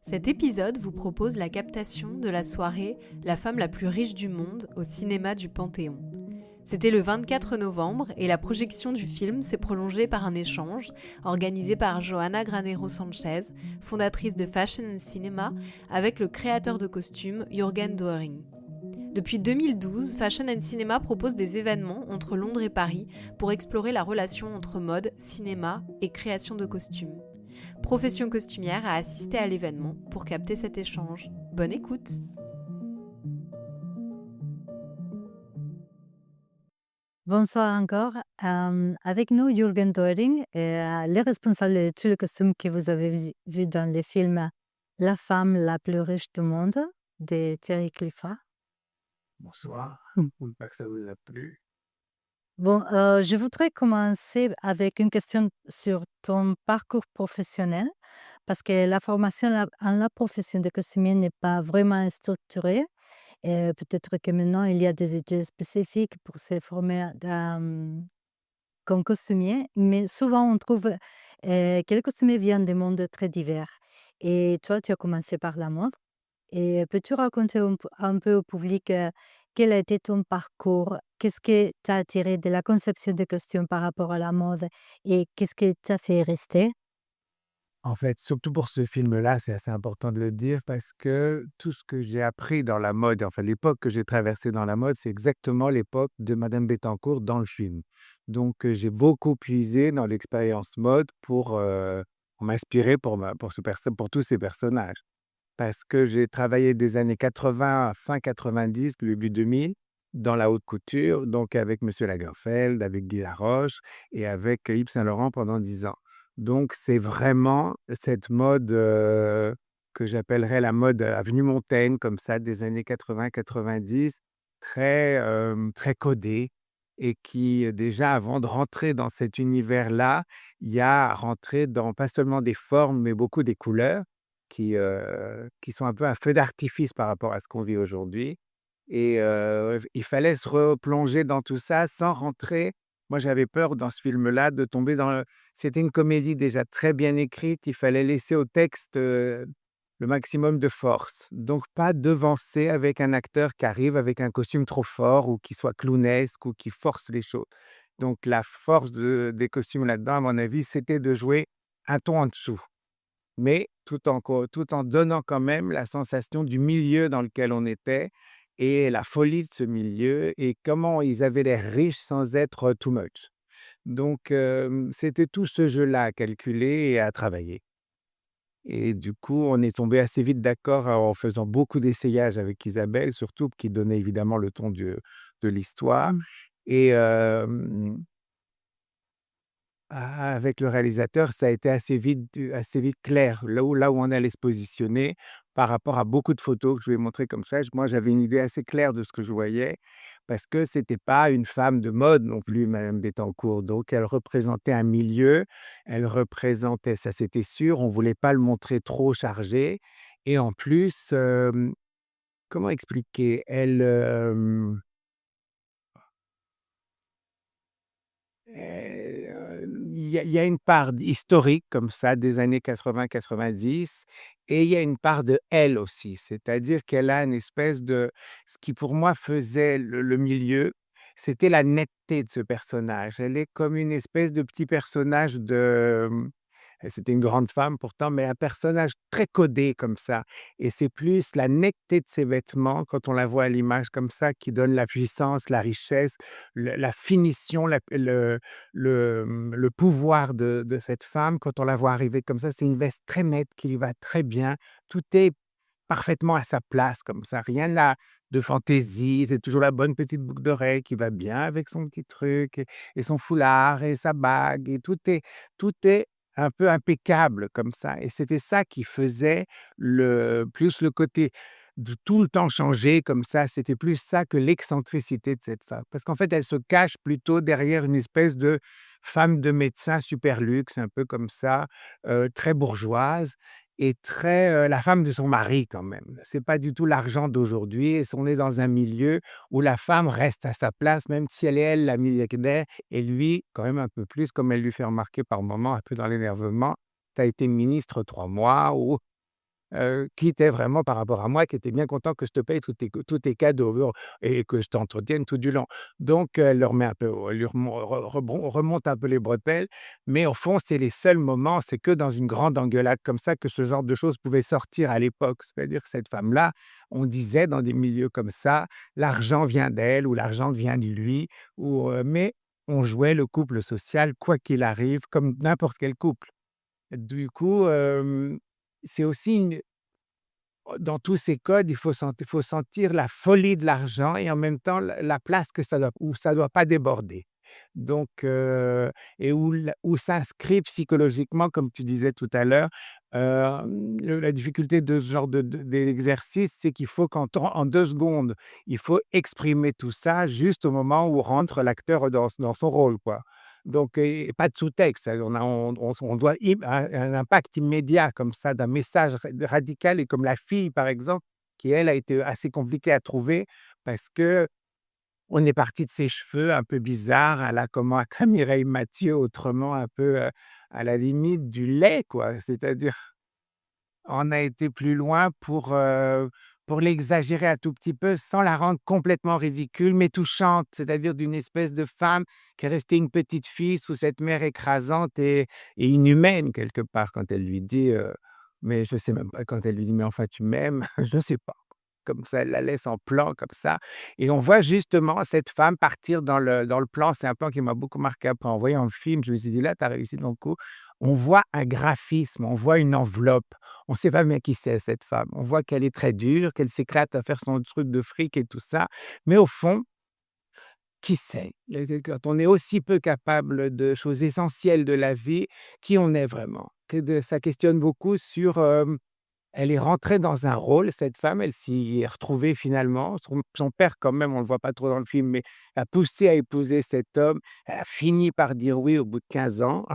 Cet épisode vous propose la captation de la soirée La femme la plus riche du monde au cinéma du Panthéon. C'était le 24 novembre et la projection du film s'est prolongée par un échange organisé par Johanna Granero Sanchez, fondatrice de Fashion and Cinema, avec le créateur de costumes Jürgen Doering. Depuis 2012, Fashion and Cinema propose des événements entre Londres et Paris pour explorer la relation entre mode, cinéma et création de costumes. Profession costumière a assisté à l'événement pour capter cet échange. Bonne écoute! Bonsoir encore. Avec nous, Jürgen Doering, le responsable de tous les costumes que vous avez vu dans le film La femme la plus riche du monde de Thierry Clifford. Bonsoir, Mm. j'espère que ça vous a plu. Bon, je voudrais commencer avec une question sur ton parcours professionnel, parce que la formation en la profession de costumier n'est pas vraiment structurée. Peut-être que maintenant, il y a des études spécifiques pour se former comme costumier, mais souvent on trouve que les costumiers viennent de mondes très divers. Et toi, tu as commencé par la mode. Et peux-tu raconter un peu au public quel a été ton parcours? Qu'est-ce que t'a attiré de la conception des costumes par rapport à la mode et qu'est-ce que t'a fait rester? En fait, surtout pour ce film-là, c'est assez important de le dire parce que tout ce que j'ai appris dans la mode, enfin l'époque que j'ai traversée dans la mode, c'est exactement l'époque de Madame Bettencourt dans le film. Donc, j'ai beaucoup puisé dans l'expérience mode pour m'inspirer pour tous ces personnages. Parce que j'ai travaillé des années 80 à fin 90, début 2000, dans la haute couture, donc avec Monsieur Lagerfeld, avec Guy Laroche et avec Yves Saint Laurent pendant 10 ans. Donc c'est vraiment cette mode, que j'appellerais la mode avenue Montaigne comme ça des années 80-90, très codée et qui, déjà avant de rentrer dans cet univers-là, il y a à rentrer dans pas seulement des formes, mais beaucoup des couleurs qui sont un peu un feu d'artifice par rapport à ce qu'on vit aujourd'hui et il fallait se replonger dans tout ça sans rentrer. Moi, j'avais peur dans ce film-là de tomber c'était une comédie déjà très bien écrite, il fallait laisser au texte, le maximum de force. Donc pas devancer avec un acteur qui arrive avec un costume trop fort ou qui soit clownesque ou qui force les choses. Donc la force des costumes là-dedans, à mon avis, c'était de jouer un ton en dessous. Mais tout en donnant quand même la sensation du milieu dans lequel on était et la folie de ce milieu et comment ils avaient l'air riches sans être too much. Donc c'était tout ce jeu-là à calculer et à travailler et du coup, on est tombé assez vite d'accord en faisant beaucoup d'essayages avec Isabelle, surtout qui donnait évidemment le ton de l'histoire et avec le réalisateur, ça a été assez vite clair, là où on allait se positionner par rapport à beaucoup de photos que je lui ai montrées comme ça. Moi, j'avais une idée assez claire de ce que je voyais parce que c'était pas une femme de mode non plus, madame Bettencourt. Donc elle représentait un milieu, elle représentait ça, c'était sûr, on voulait pas le montrer trop chargé et en plus, comment expliquer? Il y a une part historique comme ça des années 80-90 et il y a une part de elle aussi. C'est-à-dire qu'elle a une espèce de ce qui pour moi faisait le milieu, c'était la netteté de ce personnage. Elle est comme une espèce de petit personnage c'était une grande femme pourtant, mais un personnage très codé comme ça et c'est plus la netteté de ses vêtements quand on la voit à l'image comme ça qui donne la puissance, la richesse, la finition, le pouvoir de cette femme, quand on la voit arriver comme ça, c'est une veste très maître qui lui va très bien. Tout est parfaitement à sa place comme ça, rien là de fantaisie, c'est toujours la bonne petite boucle d'oreille qui va bien avec son petit truc et son foulard et sa bague et tout est un peu impeccable comme ça et c'était ça qui faisait le côté de tout le temps changer comme ça, c'était plus ça que l'excentricité de cette femme. Parce qu'en fait, elle se cache plutôt derrière une espèce de femme de médecin super luxe, un peu comme ça, très bourgeoise et très, la femme de son mari quand même. C'est pas du tout l'argent d'aujourd'hui et on est dans un milieu où la femme reste à sa place, même si elle est elle la milliardaire et lui quand même un peu plus, comme elle lui fait remarquer par moments un peu dans l'énervement: «Tu as été ministre 3 mois» ou qui était vraiment par rapport à moi, qui était bien content que je te paye tous tes cadeaux et que je t'entretienne tout du long. Donc elle leur met un peu elle lui remonte un peu les bretelles, mais au fond, c'est les seuls moments, c'est que dans une grande engueulade comme ça que ce genre de choses pouvait sortir à l'époque. C'est-à-dire que cette femme-là, on disait dans des milieux comme ça: «L'argent vient d'elle» ou «L'argent vient de lui» mais on jouait le couple social quoi qu'il arrive, comme n'importe quel couple. Du coup, c'est aussi dans tous ces codes, il faut sentir la folie de l'argent et en même temps la place que ça doit pas déborder. Donc et où s'inscrit psychologiquement, comme tu disais tout à l'heure, la difficulté de ce genre d'exercice, c'est qu'il faut en 2 secondes, il faut exprimer tout ça juste au moment où rentre l'acteur dans son rôle, quoi. Donc et pas de sous-texte, on doit un impact immédiat comme ça d'un message radical et comme la fille, par exemple, qui elle a été assez compliquée à trouver parce que on est parti de ses cheveux un peu bizarres à la comment à Mireille Mathieu, autrement un peu, à la limite du lait, quoi. C'est-à-dire, on a été plus loin pour l'exagérer un tout petit peu, sans la rendre complètement ridicule, mais touchante. C'est-à-dire d'une espèce de femme qui est restée une petite fille sous cette mère écrasante et inhumaine quelque part quand elle lui dit, mais je sais même pas, quand elle lui dit: «Mais enfin tu m'aimes?» Je sais pas. Comme ça, elle la laisse en plan comme ça et on voit justement cette femme partir dans le plan. C'est un plan qui m'a beaucoup marqué après en voyant le film. Je me suis dit: «Là, tu as réussi ton coup». On voit un graphisme, on voit une enveloppe. On ne sait pas bien qui c'est cette femme. On voit qu'elle est très dure, qu'elle s'éclate à faire son truc de fric et tout ça. Mais au fond, qui c'est? Quand on est aussi peu capable de choses essentielles de la vie, qui on est vraiment? Ça questionne beaucoup sur, elle est rentrée dans un rôle, cette femme, elle s'y est retrouvée finalement. Son père quand même, on ne le voit pas trop dans le film, mais a poussé à épouser cet homme. Elle a fini par dire oui au bout de 15 ans.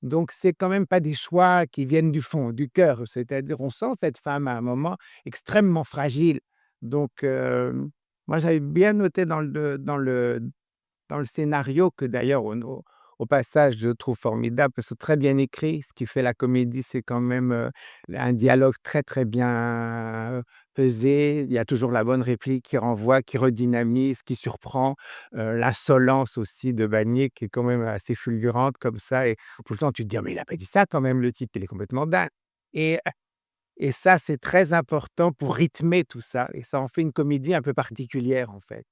Donc c'est quand même pas des choix qui viennent du fond, du cœur. C'est-à-dire on sent cette femme à un moment extrêmement fragile. Donc moi j'avais bien noté dans le scénario que d'ailleurs au passage je trouve formidable parce que très bien écrit. Ce qui fait la comédie, c'est quand même, un dialogue très, très bien, pesé. Il y a toujours la bonne réplique qui renvoie, qui redynamise, qui surprend, l'insolence aussi de Bagné qui est quand même assez fulgurante comme ça et tout le temps tu te dis: «Ah mais il a pas dit ça quand même le type, il est complètement dingue» et et ça, c'est très important pour rythmer tout ça et ça en fait une comédie un peu particulière, en fait.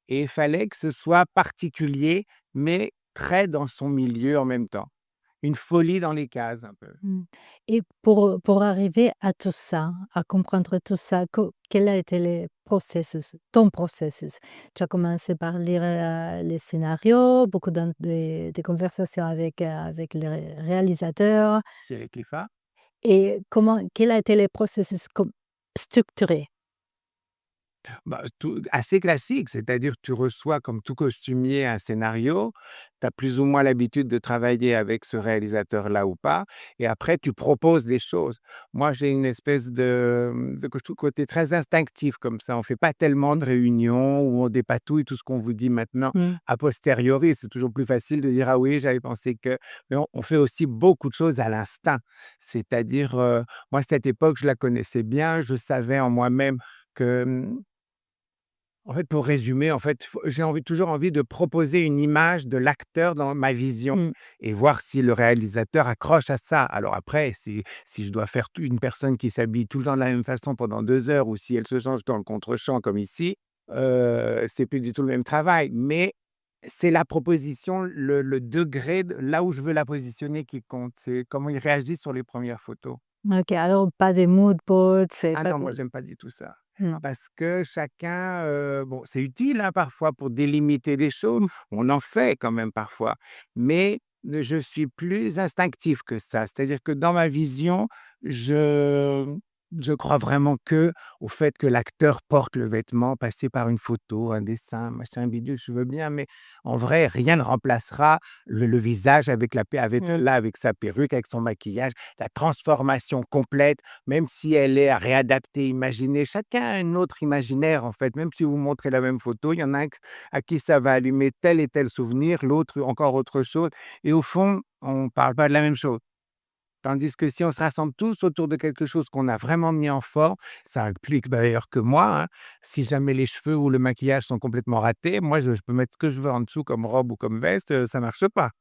Et il fallait que ce soit particulier, mais très dans son milieu en même temps. Une folie dans les cases un peu. Mmh. Et pour arriver à tout ça, à comprendre tout ça, quel a été le processus, ton processus? Tu as commencé par lire, les scénarios, beaucoup de conversations avec le réalisateur C'est Clifford. et quel a été le processus structuré? Bah, tout assez classique, c'est-à-dire tu reçois comme tout costumier un scénario, tu as plus ou moins l'habitude de travailler avec ce réalisateur-là ou pas et après tu proposes des choses. Moi, j'ai une espèce de côté très instinctif comme ça. On fait pas tellement de réunions où on dépatouille tout ce qu'on vous dit maintenant Mmh. a posteriori. C'est toujours plus facile de dire: «Ah oui, j'avais pensé que» mais on fait aussi beaucoup de choses à l'instinct. C'est-à-dire, moi cette époque, je la connaissais bien, je savais en moi-même que, en fait, pour résumer, en fait, toujours envie de proposer une image de l'acteur dans ma vision Mmh. et voir si le réalisateur accroche à ça. Alors après, si je dois faire une personne qui s'habille tout le temps de la même façon pendant 2 heures ou si elle se change dans le contre-champ comme ici, c'est plus du tout le même travail. Mais c'est la proposition, le degré de là où je veux la positionner qui compte. C'est comment il réagit sur les premières photos. OK, alors pas des mood boards, c'est Ah pas non, moi des j'aime pas du tout ça. non. Parce que chacun, bon, c'est utile, hein, parfois pour délimiter des choses. On en fait quand même parfois, mais je suis plus instinctif que ça. C'est-à-dire que dans ma vision, je je crois vraiment que au fait que l'acteur porte le vêtement, passer par une photo, un dessin, machin bidule, je veux bien, mais en vrai, rien ne remplacera le visage avec avec sa perruque, avec son maquillage, la transformation complète. Même si elle est à réadapter, imaginer, chacun a un autre imaginaire en fait. Même si vous montrez la même photo, il y en a un à qui ça va allumer tel et tel souvenir, l'autre encore autre chose et au fond, on ne parle pas de la même chose. Tandis que si on se rassemble tous autour de quelque chose qu'on a vraiment mis en forme, ça implique d'ailleurs que moi, hein, si jamais les cheveux ou le maquillage sont complètement ratés, moi je peux mettre ce que je veux en dessous comme robe ou comme veste, ça marche pas.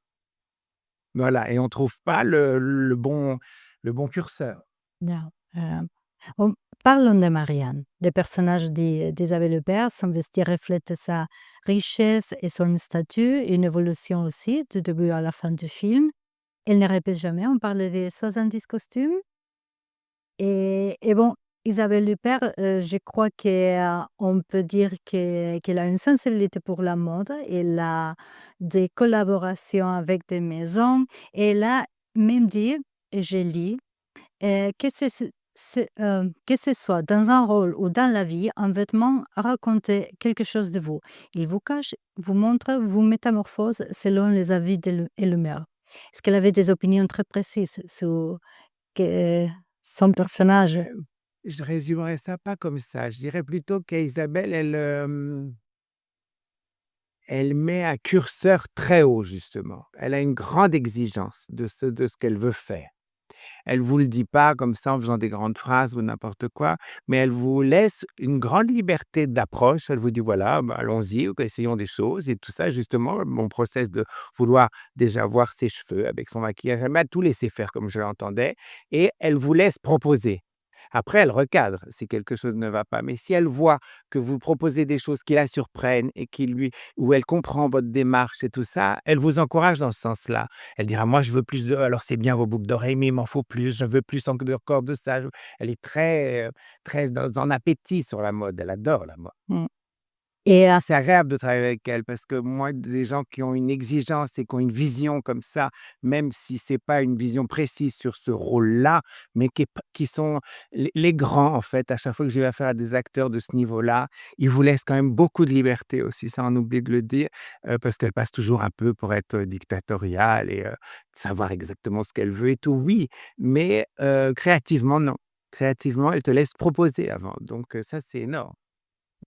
Voilà et on trouve pas le bon curseur. Ja, on parlons de Marianne. Le personnage d'Isabelle Huppert, son vestir reflète sa richesse et son statut, une évolution aussi du début à la fin du film. Elle ne répète jamais, on parle de 70 costumes et bon, Isabelle Huppert, je crois qu'on peut dire qu'elle a une sensibilité pour la mode. Elle a des collaborations avec des maisons. Elle a même dit, et je lis que ce soit dans un rôle ou dans la vie, un vêtement raconte quelque chose de vous. Il vous cache, vous montre, vous métamorphose selon les avis et l'humeur. Est-ce qu'elle avait des opinions très précises sur que son personnage? Je résumerais ça pas comme ça. Je dirais plutôt qu'Isabelle, elle met un curseur très haut justement. Elle a une grande exigence de ce qu'elle veut faire. Elle vous le dit pas comme ça en faisant des grandes phrases ou n'importe quoi, mais elle vous laisse une grande liberté d'approche. Elle vous dit: «Voilà, bah, allons-y, essayons des choses» et tout ça justement, mon process de vouloir déjà voir ses cheveux avec son maquillage, elle m'a tout laissé faire comme je l'entendais et elle vous laisse proposer. Après, elle recadre si quelque chose ne va pas, mais si elle voit que vous proposez des choses qui la surprennent et qui lui où elle comprend votre démarche et tout ça, elle vous encourage dans ce sens-là. Elle dira: «Moi, je veux plus de alors c'est bien vos boucles d'oreilles, mais il m'en faut plus, je veux plus encore de ça». Je Elle est très dans en appétit sur la mode, elle adore la mode. Mmh. Et C'est agréable de travailler avec elle parce que moi, des gens qui ont une exigence et qui ont une vision comme ça, même si c'est pas une vision précise sur ce rôle-là, mais qui sont les grands, en fait, à chaque fois que j'ai eu affaire à des acteurs de ce niveau-là, ils vous laissent quand même beaucoup de liberté aussi, ça on oublie de le dire, parce qu'elle passe toujours un peu pour être dictatoriale et savoir exactement ce qu'elle veut et tout, oui, mais créativement, non. Créativement, elle te laisse proposer avant, donc ça, c'est énorme.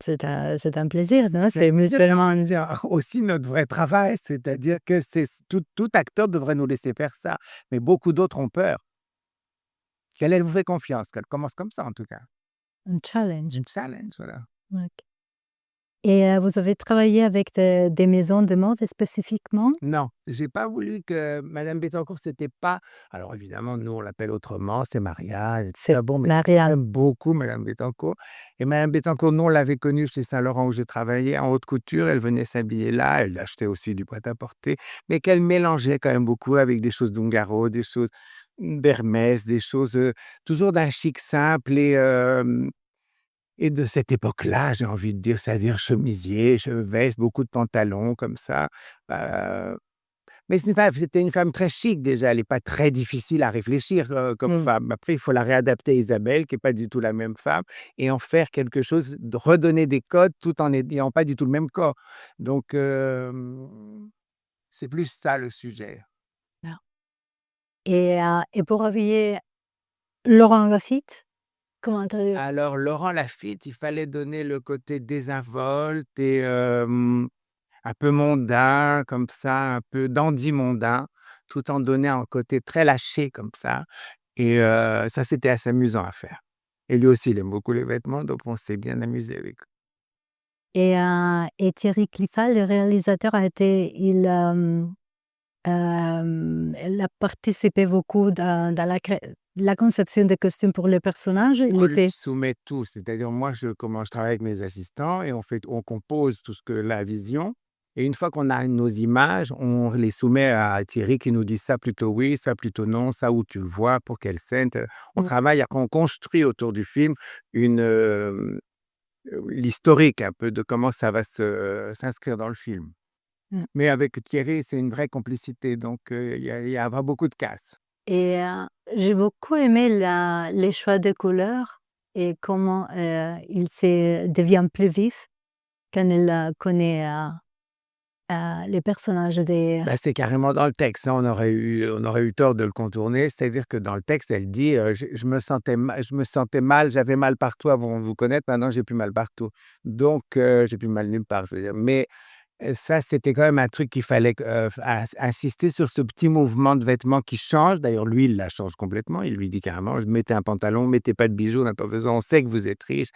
c'est un plaisir, non? C'est C'est mutuellement. c'est aussi notre vrai travail, c'est-à-dire que tout acteur devrait nous laisser faire ça, mais beaucoup d'autres ont peur. Qu'elle vous fait confiance, qu'elle commence comme ça en tout cas. Un challenge. Une challenge, voilà. OK. Et vous avez travaillé avec des maisons de mode spécifiquement? Non, j'ai pas voulu que madame Bettencourt, c'était pas alors évidemment, nous on l'appelle autrement, c'est Maria et C'est tout bon, mais Marianne. j'aime beaucoup madame Bettencourt et madame Bettencourt, nous on l'avait connue chez Saint-Laurent où j'ai travaillé en haute couture, elle venait s'habiller là, elle achetait aussi du prêt-à-porter, mais qu'elle mélangeait quand même beaucoup avec des choses d'Ungaro, des choses d'Hermès, des choses, toujours d'un chic simple et de cette époque-là, j'ai envie de dire, c'est-à-dire chemisier, veste, beaucoup de pantalons comme ça, heu mais c'était une femme très chic déjà, elle est pas très difficile à réfléchir, comme Mmh. femme. Après, il faut la réadapter à Isabelle, qui est pas du tout la même femme et en faire quelque chose de redonner des codes tout en n'ayant pas du tout le même corps. Donc c'est plus ça le sujet. Ah. Et pour habiller Laurent Lafitte, comment tu Alors Laurent Lafitte, il fallait donner le côté désinvolte et un peu mondain comme ça, un peu dandy mondain, tout en donnant un côté très lâché comme ça et ça, c'était assez amusant à faire et lui aussi, il aime beaucoup les vêtements, donc on s'est bien amusé avec et Thierry Cliffal, le réalisateur, il a participé beaucoup dans la conception des costumes pour les personnages. Il on lui était soumet tout, c'est-à-dire moi, je travaille avec mes assistants et on compose tout ce que la vision et une fois qu'on a nos images, on les soumet à Thierry qui nous dit: «Ça plutôt oui, ça plutôt non, ça où tu le vois, pour quelle scène?» On mmh, travaille, après on construit autour du film une, l'historique un peu de comment ça va s'inscrire dans le film. mmh. Mais avec Thierry, c'est une vraie complicité, donc il y a pas beaucoup de casse. Et j'ai beaucoup aimé les choix de couleurs et comment, il devient plus vif quand il, connaît, les personnages des. Bah, c'est carrément dans le texte, hein, on aurait eu tort de le contourner. C'est-à-dire que dans le texte, elle dit, je me sentais mal, j'avais mal partout avant de vous connaître, maintenant j'ai plus mal partout. Donc j'ai plus mal nulle part, je veux dire. Mais Ça, c'était quand même un truc qu'il fallait insister sur ce petit mouvement de vêtements qui change. D'ailleurs, lui, il la change complètement. Il lui dit carrément: «Mettez un pantalon, mettez pas de bijoux, on n'a pas besoin, on sait que vous êtes riche».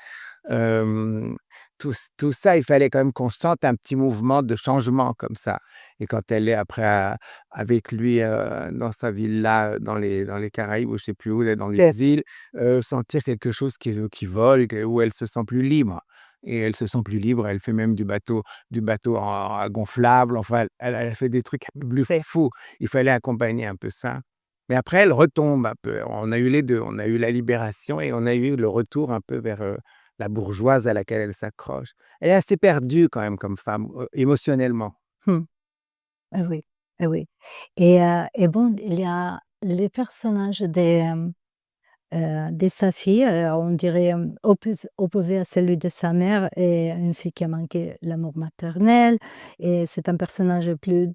Hem, tout ça, il fallait quand même qu'on sente un petit mouvement de changement comme ça. Et quand elle est après avec lui, dans sa villa, dans les Caraïbes ou je sais plus où, là, dans les îles, sentir quelque chose qui vole, où elle se sent plus libre. Et elle se sent plus libre, elle fait même du bateau à gonflable, enfin, elle fait des trucs un peu plus C'est fous. Il fallait accompagner un peu ça. Mais après, elle retombe un peu. On a eu les 2. On a eu la libération et on a eu le retour un peu vers, la bourgeoise à laquelle elle s'accroche. Elle est assez perdue quand même comme femme, émotionnellement. mmh, oui, oui et bon, il y a les personnages de sa fille, on dirait, opposé à celui de sa mère et une fille qui a manqué l'amour maternel et c'est un personnage plus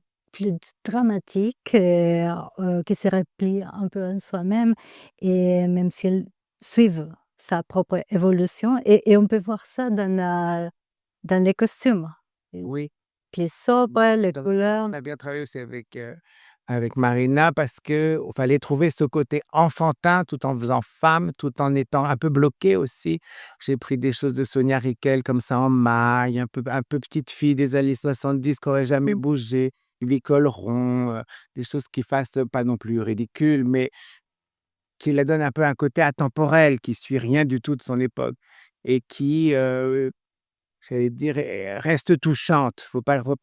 dramatique et qui se replie un peu en soi-même et même si elle suivent sa propre évolution et on peut voir ça dans les costumes. Et Oui. les sobres, les Donc, couleurs. on a bien travaillé aussi avec Marina parce qu'il fallait trouver ce côté enfantin tout en faisant femme, tout en étant un peu bloqué aussi. J'ai pris des choses de Sonia Rykiel comme ça en maille, un peu petite fille des années 70 qui aurait jamais bougé, lui col rond, des choses qui fassent pas non plus ridicule, mais qui la donnent un peu un côté atemporel, qui suit rien du tout de son époque et qui, j'allais dire, reste touchante.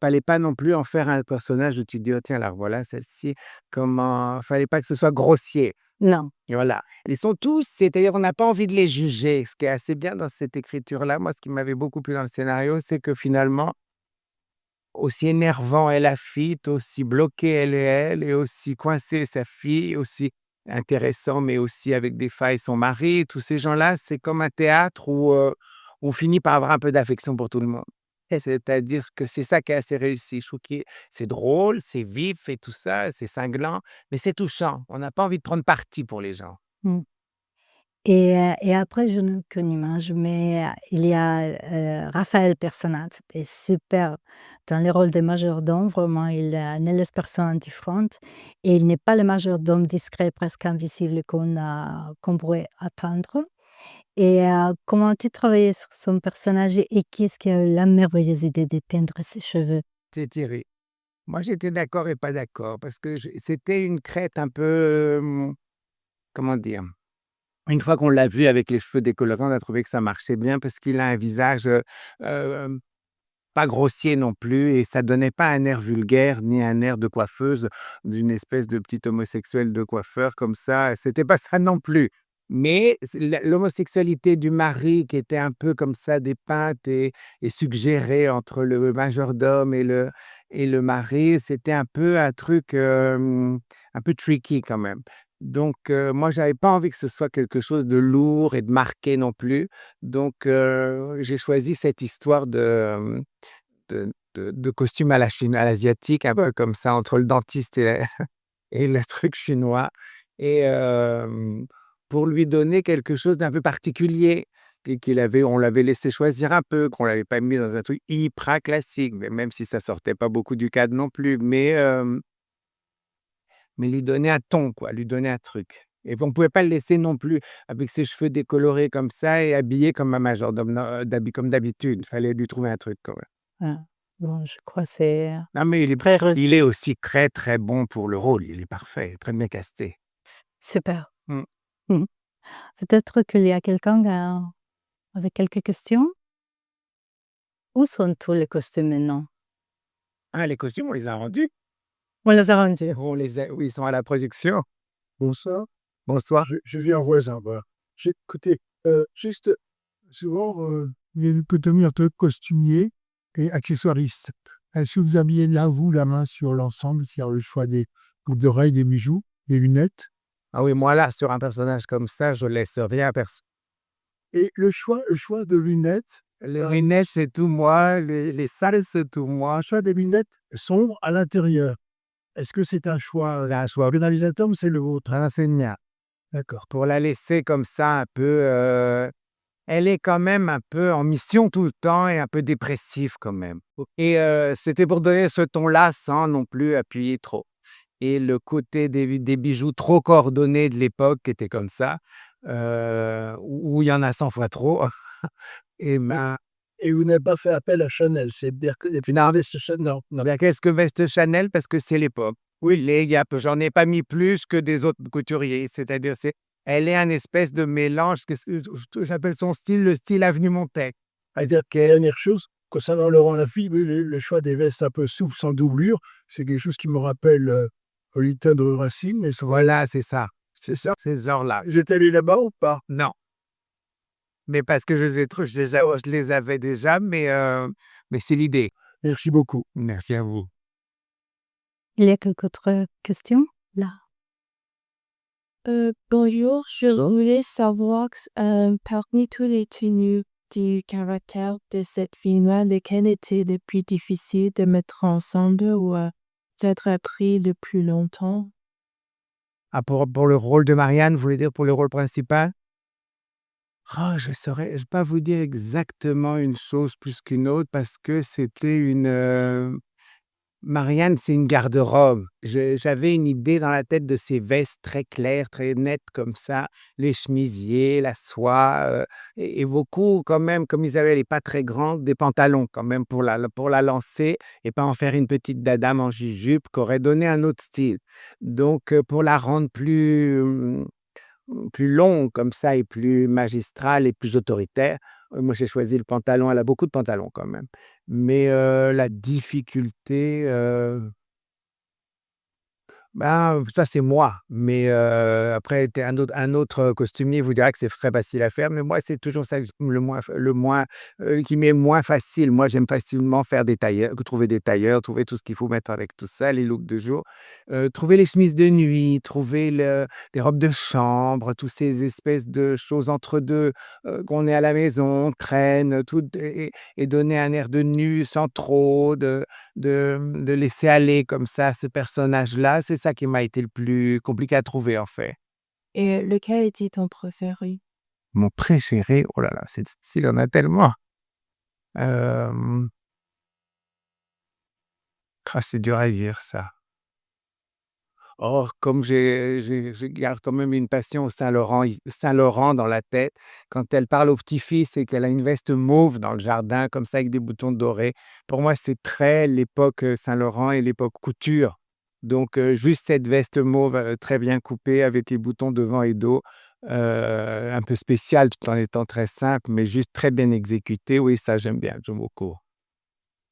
Fallait pas non plus en faire un personnage où tu te dis: «Oh tiens, alors voilà celle-ci, comment» fallait pas que ce soit grossier. Non. Voilà. Ils sont tous c'est-à-dire on n'a pas envie de les juger. Ce qui est assez bien dans cette écriture-là, moi, ce qui m'avait beaucoup plu dans le scénario, c'est que finalement, aussi énervant est la fille, aussi bloquée elle est elle, et aussi coincée sa fille, aussi intéressant, mais aussi avec des failles son mari. Tous ces gens-là, c'est comme un théâtre où, on finit par avoir un peu d'affection pour tout le monde. Et c'est-à-dire que c'est ça qui est assez réussi. Je trouve que c'est drôle, c'est vif et tout ça, c'est cinglant, mais c'est touchant. On n'a pas envie de prendre parti pour les gens. Mmh. Et après je n'ai qu'une image, mais il y a, Raphaël Personnaz est super dans le rôle de majordome, vraiment il, ne laisse personne indifférente et il n'est pas le majordome discret, presque invisible qu'on pourrait attendre et comment tu travaillais sur son personnage et qui est-ce qui a eu la merveilleuse idée de teindre ses cheveux? C'est Thierry. Moi, j'étais d'accord et pas d'accord parce que c'était une crête un peu, comment dire? Une fois qu'on l'a vu avec les cheveux décolorés, on a trouvé que ça marchait bien parce qu'il a un visage, hem, pas grossier non plus, et ça donnait pas un air vulgaire ni un air de coiffeuse, d'une espèce de petit homosexuel de coiffeur comme ça, c'était pas ça non plus. Mais c'est l'homosexualité du mari qui était un peu comme ça dépeinte et suggérée entre le majordome et le mari, c'était un peu un truc, un peu tricky quand même. Donc moi, j'avais pas envie que ce soit quelque chose de lourd et de marqué non plus. Donc j'ai choisi cette histoire de costume à la chine à l'asiatique, un peu comme ça, entre le dentiste et le truc chinois, et pour lui donner quelque chose d'un peu particulier et on l'avait laissé choisir un peu, qu'on l'avait pas mis dans un truc hyper classique, mais même si ça sortait pas beaucoup du cadre non plus, mais lui donner un ton quoi, lui donner un truc, et puis on pouvait pas le laisser non plus avec ses cheveux décolorés comme ça et habillé comme un majordome, non, comme d'habitude. Fallait lui trouver un truc quand même. Ah, bon je crois c'est, Non, mais très il est réussi. aussi très, très bon pour le rôle. Il est parfait, très bien casté. Super. Mmh. Mmh. Peut-être qu'il y a quelqu'un, avec quelques questions? Où sont tous les costumes maintenant? Ah, les costumes, on les a rendus? On les a rendus. Oui, ils sont à la production. Bonsoir, Bonsoir. je viens en voisin, voilà. Écoutez, juste, souvent, il y a une dichotomie entre costumier et accessoiriste. Est-ce que vous aviez là, vous, la main sur l'ensemble, c'est-à-dire le choix des boucles d'oreilles, des bijoux, des lunettes? Ah oui, moi là, sur un personnage comme ça, je laisse rien à personne. Et le choix de lunettes, Les lunettes, c'est tout moi, les salles, c'est tout moi. le choix des lunettes sombres à l'intérieur. Est-ce que c'est un choix, C'est un choix du réalisateur ou c'est le vôtre? enseignant. D'accord. Pour la laisser comme ça un peu, elle est quand même un peu en mission tout le temps et un peu dépressive quand même. Et c'était pour donner ce ton-là sans non plus appuyer trop. Et le côté des bijoux trop coordonnés de l'époque qui était comme ça, où il y en a 100 fois trop et Et ben, et vous n'avez pas fait appel à Chanel, c'est-à-dire que et puis non, non, non. bien qu'est-ce que veste Chanel? Parce que c'est l'époque. Oui, les gars, j'en ai pas mis plus que des autres couturiers. C'est-à-dire, elle est un espèce de mélange, qu'est-ce que j'appelle son style, le style avenue Montaigne. C'est-à-dire que dernière chose, concernant Laurent Lafitte, oui, le choix des vestes un peu souples, sans doublure, c'est quelque chose qui me rappelle, Lolita de Racine, mais Voilà, c'est ça, c'est ça? c'est ce genre-là. Vous allé là-bas ou pas? Non, mais parce que je les avais déjà, mais c'est l'idée. Merci beaucoup. Merci à vous. Il y a quelques autres questions? Là. Bonjour, je voulais savoir, parmi tous les tenues du caractère de cette film-là, lesquelles étaient les plus difficiles de mettre ensemble ou peut-être appris le plus longtemps? Ah, pour le rôle de Marianne, vous voulez dire pour le rôle principal? Ah, je pas vous dire exactement une chose plus qu'une autre parce que c'était Marianne, c'est une garde-robe. J'avais une idée dans la tête de ces vestes très claires, très nettes comme ça, les chemisiers, la soie, et beaucoup quand même, comme Isabelle est pas très grande, des pantalons quand même pour la lancer et pas en faire une petite dada manche-jupe qui aurait donné un autre style. Donc, pour la rendre plus longue comme ça et plus magistrale et plus autoritaire, moi j'ai choisi le pantalon. Elle a beaucoup de pantalons quand même. Mais, la difficulté, ben, ça c'est moi, mais après tu un autre costumier vous dira que c'est très facile à faire, mais moi c'est toujours ça que le moins, qui m'est moins facile. Moi j'aime facilement faire des tailleurs, trouver des tailleurs, trouver tout ce qu'il faut mettre avec tout ça, les looks de jour, trouver les chemises de nuit, trouver les robes de chambre, tous ces espèces de choses entre 2, qu'on est à la maison, on traîne, tout et donner un air de nu sans trop de laisser aller comme ça ce personnage-là, c'est ça qui m'a été le plus compliqué à trouver, en fait. Et lequel était ton préféré? Mon préféré, oh là là, c'est difficile, il y en a tellement. Hem, c'est dur à dire ça. Oh, comme je garde quand même une passion au Saint-Laurent dans la tête. Quand elle parle au petit-fils et qu'elle a une veste mauve dans le jardin comme ça avec des boutons dorés, pour moi, c'est très l'époque, Saint-Laurent et l'époque couture. Donc juste cette veste mauve, très bien coupée avec les boutons devant et dos, un peu spéciale tout en étant très simple, mais juste très bien exécutée. Oui, ça j'aime beaucoup.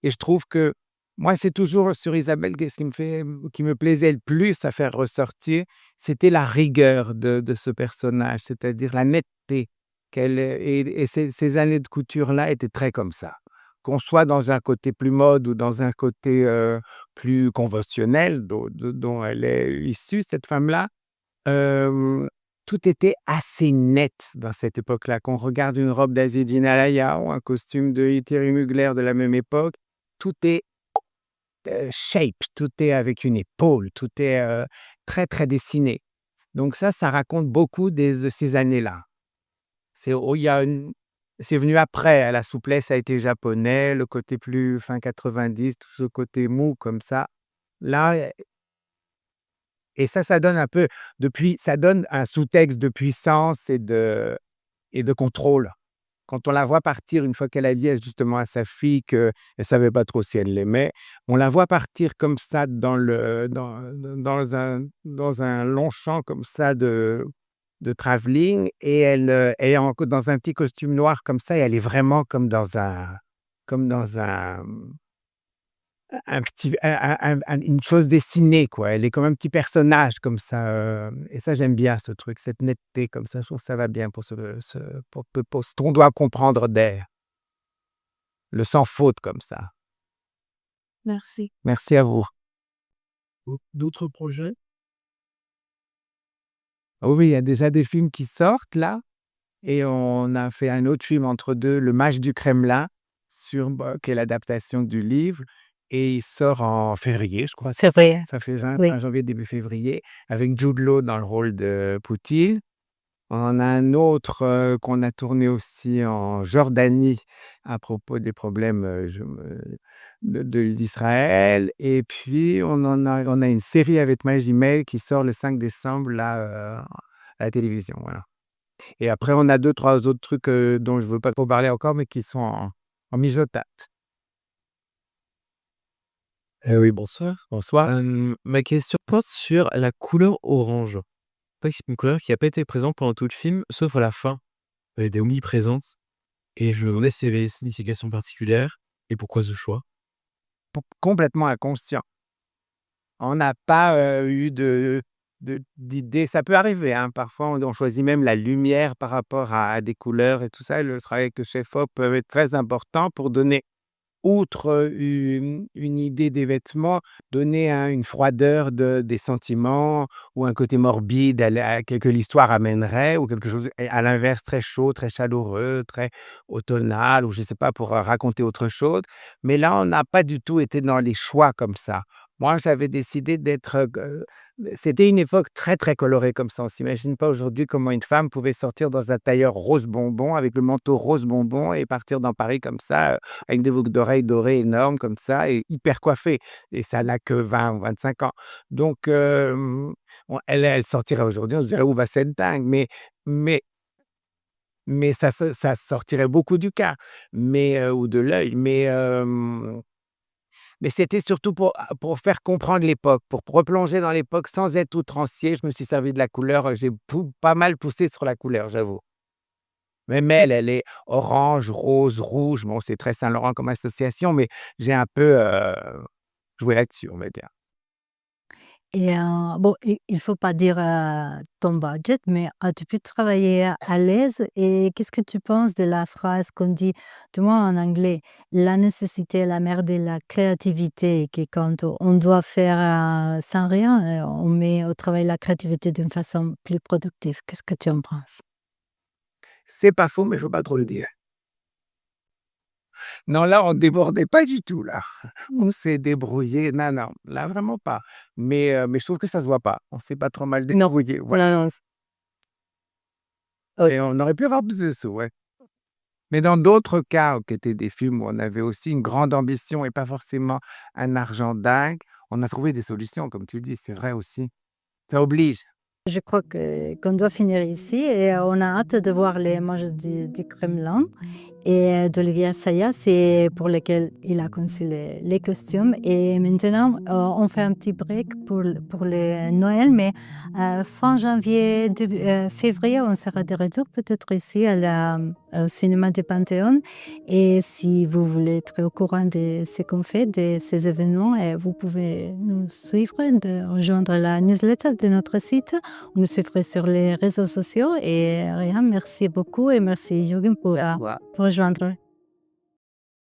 Et je trouve que moi, c'est toujours sur Isabelle que ce qui me plaisait le plus à faire ressortir, c'était la rigueur de ce personnage, c'est-à-dire la netteté et ces années de couture-là étaient très comme ça. Qu'on soit dans un côté plus mode ou dans un côté, plus conventionnel dont elle est issue, cette femme-là, hem, tout était assez net dans cette époque-là. Qu'on regarde une robe d'Azzedine Alaïa ou un costume de Thierry Mugler de la même époque, tout est, shape, tout est avec une épaule, tout est, très, très dessiné. Donc ça raconte beaucoup de ces années-là. Il y a une c'est venu après, la souplesse a été japonais, le côté plus fin 90, tout ce côté mou comme ça. Là, et ça donne un peu ça donne un sous-texte de puissance et de contrôle. Quand on la voit partir une fois qu'elle a dit justement à sa fille qu'elle ne savait pas trop si elle l'aimait, on la voit partir comme ça dans un long champ comme ça de travelling et elle est dans un petit costume noir comme ça et elle est vraiment comme dans un petit une chose dessinée, quoi. Elle est comme un petit personnage comme ça, et ça, j'aime bien ce truc, cette netteté comme ça. Je trouve que ça va bien pour ce qu'on doit comprendre d'elle. Le sans faute comme ça. Merci. Merci à vous. D'autres projets? Oui, oui, il y a déjà des films qui sortent là et on a fait un autre film entre 2, Le Mage du Kremlin qui est l'adaptation du livre et il sort en février, je crois. C'est vrai, Ça fait oui. fin janvier, début février, avec Jude Law dans le rôle de Poutine On en a un autre qu'on a tourné aussi en Jordanie à propos des problèmes d'Israël. Et puis, on a une série avec Maggie May qui sort le 5 décembre là, à la télévision. Voilà. Et après, on a deux, trois autres trucs dont je ne veux pas trop parler encore, mais qui sont en mijotate. Oui, bonsoir. Bonsoir. Ma question porte sur la couleur orange. En fait, c'est une couleur qui n'a pas été présente pendant tout le film, sauf à la fin. Elle était omniprésente. Et je me demandais s'il y avait une signification particulière et pourquoi ce choix. Complètement inconscient. On n'a pas eu d'idée. Ça peut arriver, hein. Parfois, on choisit même la lumière par rapport à des couleurs et tout ça. Et le travail avec le chef-op peut être très important pour donner, outre une idée des vêtements, donner une froideur des sentiments ou un côté morbide que l'histoire amènerait, ou quelque chose à l'inverse, très chaud, très chaleureux, très automnal, ou je ne sais pas, pour raconter autre chose. Mais là, on n'a pas du tout été dans les choix comme ça. Moi, j'avais décidé c'était une époque très, très colorée comme ça. On ne s'imagine pas aujourd'hui comment une femme pouvait sortir dans un tailleur rose bonbon, avec le manteau rose bonbon, et partir dans Paris comme ça, avec des boucles d'oreilles dorées énormes comme ça et hyper coiffée. Et ça n'a que 20 ou 25 ans. Donc, elle sortirait aujourd'hui, on se dirait: «Où va cette dingue?» Mais ça sortirait beaucoup du cœur, ou de l'œil. Mais c'était surtout pour faire comprendre l'époque, pour replonger dans l'époque sans être outrancier. Je me suis servi de la couleur, j'ai pas mal poussé sur la couleur, j'avoue. Même elle est orange, rose, rouge. Bon, c'est très Saint-Laurent comme association, mais j'ai un peu joué là-dessus, on va dire. Et bon, il faut pas dire, ton budget, mais as-tu pu travailler à l'aise? Et qu'est-ce que tu penses de la phrase qu'on dit, du moins en anglais: «La nécessité est la mère de la créativité», et que quand on doit faire, sans rien, on met au travail la créativité d'une façon plus productive. Qu'est-ce que tu en penses? C'est pas faux, mais il faut pas trop le dire. Non, là, on débordait pas du tout, là. On s'est débrouillé. Non, non, là, vraiment pas. Mais je trouve que ça se voit pas. On s'est pas trop mal Non, débrouillé. Voilà. non, non, Et on aurait pu avoir plus de sous, ouais. Mais dans d'autres cas, qui étaient des films où on avait aussi une grande ambition et pas forcément un argent dingue, on a trouvé des solutions, comme tu dis, c'est vrai aussi. Ça oblige. je crois qu'on doit finir ici, et on a hâte de voir les manches du Kremlin et d'Olivier Assayas, c'est pour lesquels il a conçu les costumes. Et maintenant, on fait un petit break pour le Noël, mais fin janvier, début, février, on sera de retour peut-être ici au cinéma du Panthéon. Et si vous voulez être au courant de ce qu'on fait, de ces événements, vous pouvez nous suivre, de rejoindre la newsletter de notre site, ou nous suivre sur les réseaux sociaux. Et rien, merci beaucoup, et merci Jürgen pour rejoindre.